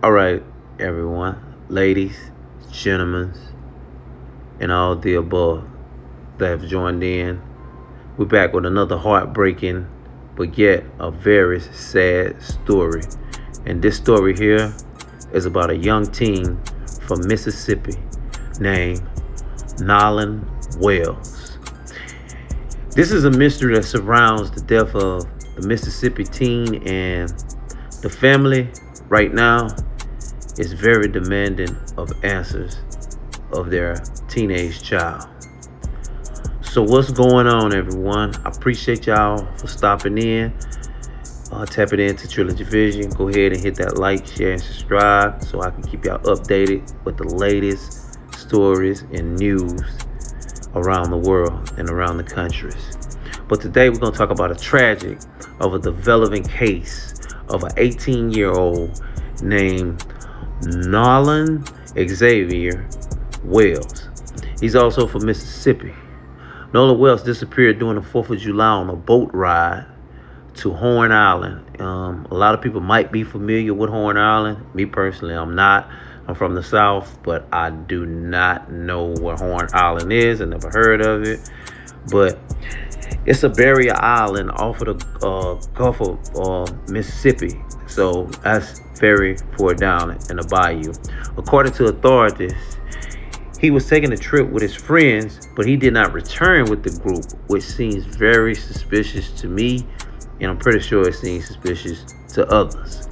All right, everyone, ladies, gentlemen, and all the above that have joined in. We're back with another heartbreaking, but yet a very sad story. And this story here is about a young teen from Mississippi named Nolan Wells. This is a mystery that surrounds the death of the Mississippi teen, and the family right now is very demanding of answers of their teenage child. So what's going on, everyone? I appreciate y'all for stopping in, tapping into Trilogy Vision. Go ahead and hit that like, share, and subscribe so I can keep y'all updated with the latest stories and news around the world and around the countries. But today we're going to talk about a tragic of a developing case of an 18-year-old named Nolan Xavier Wells. He's also from Mississippi. Nolan Wells disappeared during the 4th of July on a boat ride to Horn Island. A lot of people might be familiar with Horn Island. Me personally, I'm not. I'm from the South, but I do not know where Horn Island is. I never heard of it. But it's a barrier island off of the Gulf of Mississippi. So that's very far down in the bayou. According to authorities, he was taking a trip with his friends, but he did not return with the group, which seems very suspicious to me, and I'm pretty sure it seems suspicious to others.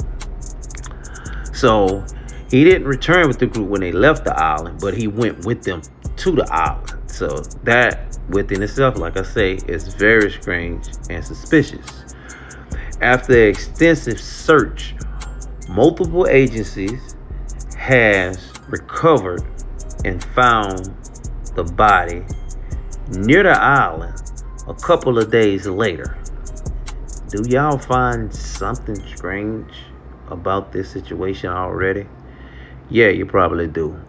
So he didn't return with the group when they left the island, but he went with them to the island. So that within itself, like I say, is very strange and suspicious. After extensive search, multiple agencies has recovered and found the body near the island a couple of days later. Do y'all find something strange about this situation already? Yeah, you probably do.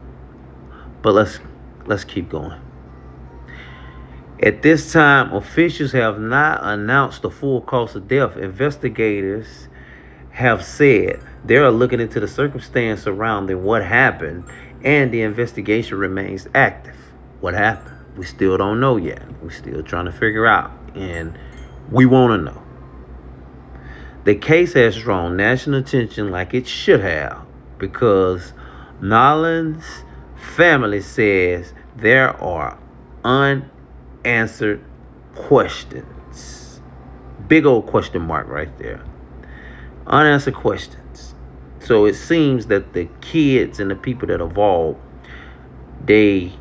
But let's keep going. At this time, officials have not announced the full cause of death. Investigators have said they are looking into the circumstance surrounding what happened, and the investigation remains active. What happened? We still don't know yet. We're still trying to figure out, and we want to know. The case has drawn national attention like it should have because Nolan's family says there are unanswered questions. Big old question mark right there. Unanswered questions. So it seems that the kids and the people that evolved, they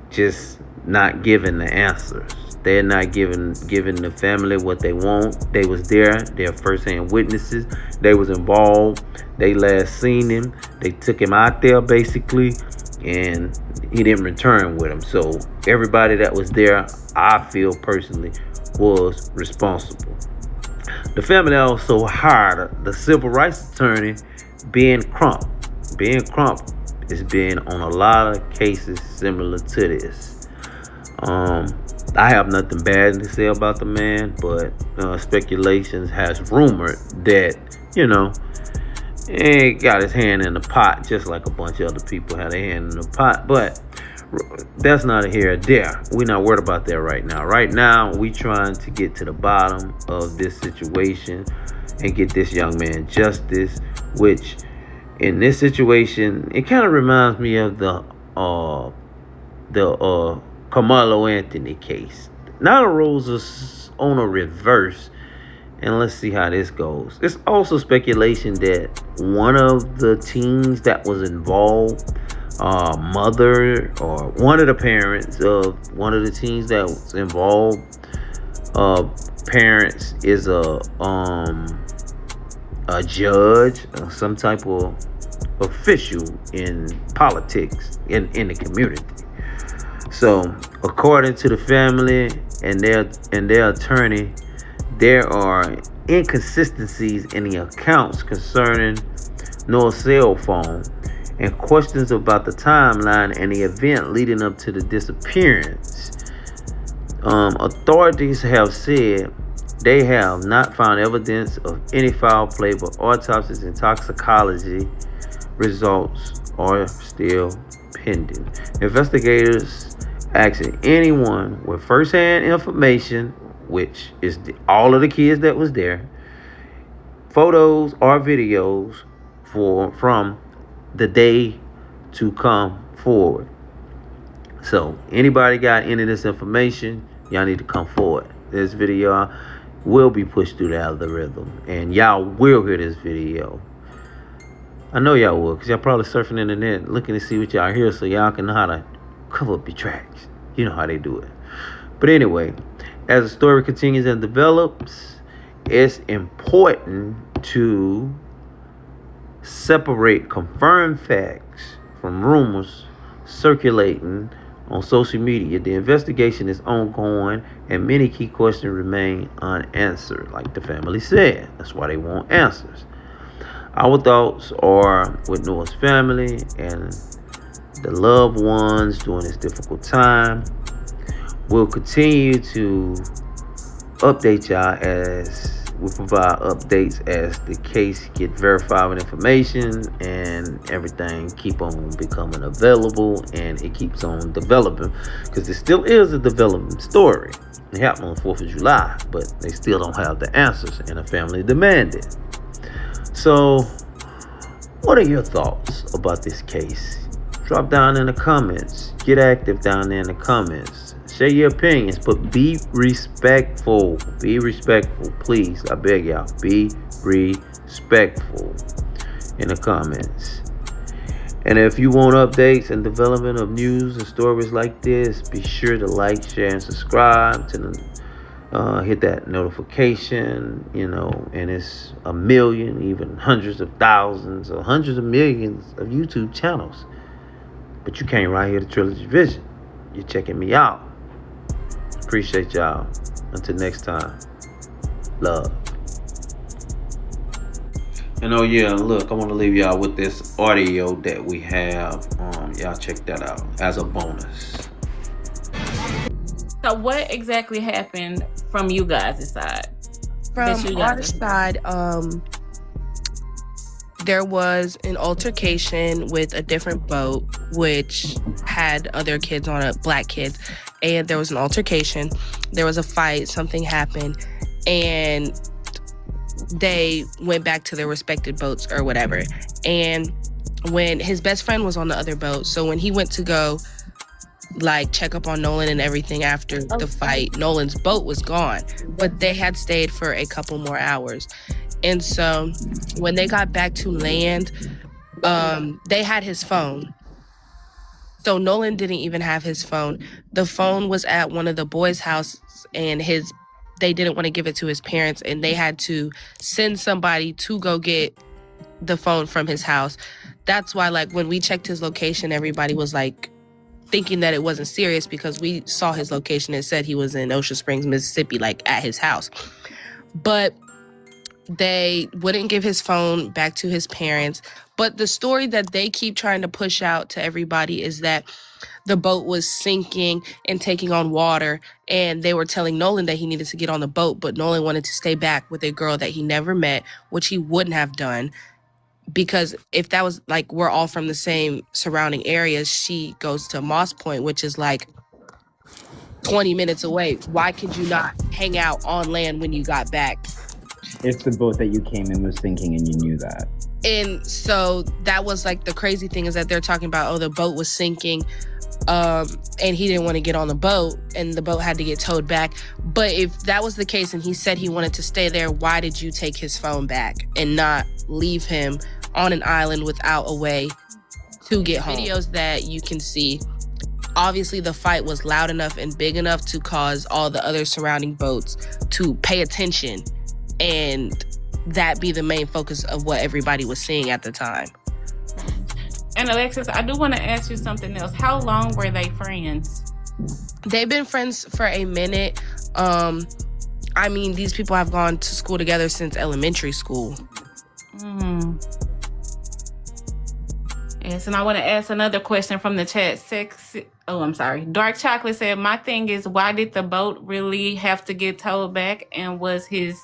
just not giving the answers. They're not giving the family what they want. They was there. They're first-hand witnesses. They was involved. They last seen him. They took him out there basically, and he didn't return with him. So everybody that was there, I feel personally, was responsible. The family also hired the civil rights attorney, Ben Crump. Ben Crump has been on a lot of cases similar to this. I have nothing bad to say about the man, but speculations has rumored that, he got his hand in the pot just like a bunch of other people had their hand in the pot. But that's not a here or there. We're not worried about that right now. Right now, we trying to get to the bottom of this situation and get this young man justice, which in this situation, it kind of reminds me of the Carmelo Anthony case. Now the roles are on a reverse, and let's see how this goes. It's also speculation that one of the teens that was involved, mother or one of the parents of one of the teens that was involved, parents is a judge, some type of official in politics in the community. So, according to the family and their attorney, there are inconsistencies in the accounts concerning Noah's cell phone and questions about the timeline and the event leading up to the disappearance. Authorities have said they have not found evidence of any foul play, but autopsies and toxicology results are still pending. Investigators asking anyone with first-hand information, which is all of the kids that was there, photos or videos from the day to come forward. So anybody got any of this information, y'all need to come forward. This video will be pushed through the algorithm, and y'all will hear this video. I know y'all will, because y'all probably surfing the internet looking to see what y'all hear so y'all can know how to cover up your tracks. You know how they do it. But anyway, as the story continues and develops, it's important to separate confirmed facts from rumors circulating on social media. The investigation is ongoing and many key questions remain unanswered, like the family said. That's why they want answers. Our thoughts are with Noah's family and the loved ones during this difficult time. We'll continue to update y'all as we provide updates as the case get verified with information and everything keep on becoming available and it keeps on developing, because it still is a developing story. It happened on the 4th of July, but they still don't have the answers and the family demanded. So what are your thoughts about this case? Drop down in the comments. Get active down there in the comments. Share your opinions, but be respectful. Be respectful, please. I beg y'all. Be respectful in the comments. And if you want updates and development of news and stories like this, be sure to like, share, and subscribe to the hit that notification, and it's a million, even hundreds of thousands or hundreds of millions of YouTube channels. But you came right here to Trilogy Vision. You're checking me out. Appreciate y'all. Until next time. Love. And oh yeah, look, I want to leave y'all with this audio that we have. Y'all check that out as a bonus. So what exactly happened from you guys' side? From our side, there was an altercation with a different boat, which had other kids on it, black kids. And there was an altercation. There was a fight. Something happened. And they went back to their respective boats or whatever. And when his best friend was on the other boat, so when he went to go check up on Nolan and everything after the fight, Nolan's boat was gone, but they had stayed for a couple more hours. And so when they got back to land, they had his phone. So Nolan didn't even have his phone. The phone was at one of the boys' houses, and they didn't want to give it to his parents, and they had to send somebody to go get the phone from his house. That's why when we checked his location, everybody was thinking that it wasn't serious, because we saw his location and said he was in Ocean Springs, Mississippi, at his house. But they wouldn't give his phone back to his parents. But the story that they keep trying to push out to everybody is that the boat was sinking and taking on water, and they were telling Nolan that he needed to get on the boat, but Nolan wanted to stay back with a girl that he never met, which he wouldn't have done. Because if that was we're all from the same surrounding areas, she goes to Moss Point, which is 20 minutes away. Why could you not hang out on land when you got back? If the boat that you came in was sinking and you knew that. And so that was the crazy thing, is that they're talking about, the boat was sinking, and he didn't want to get on the boat, and the boat had to get towed back. But if that was the case and he said he wanted to stay there, why did you take his phone back and not leave him on an island without a way to get home? Videos that you can see, obviously the fight was loud enough and big enough to cause all the other surrounding boats to pay attention, and that be the main focus of what everybody was seeing at the time. And Alexis, I do want to ask you something else. How long were they friends? They've been friends for a minute. These people have gone to school together since elementary school. Yes, and I want to ask another question from the chat. Dark Chocolate said, my thing is, why did the boat really have to get towed back, and was his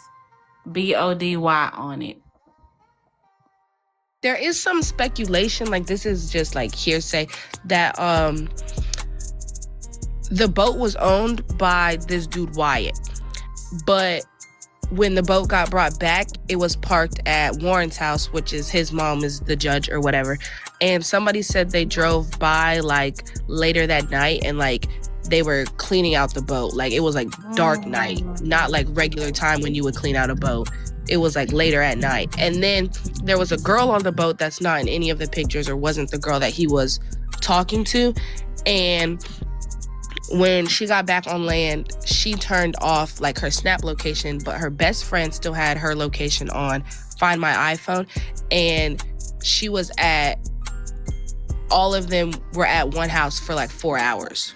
BODY on it? There is some speculation, like this is just like hearsay, that the boat was owned by this dude Wyatt. But when the boat got brought back, it was parked at Warren's house, which is his mom is the judge or whatever. And somebody said they drove by like later that night and like they were cleaning out the boat. Like it was like dark night, not like regular time when you would clean out a boat. It was like later at night. And then there was a girl on the boat that's not in any of the pictures or wasn't the girl that he was talking to. And when she got back on land, she turned off like her Snap location, but her best friend still had her location on Find My iPhone. And she was at, all of them were at one house for like 4 hours.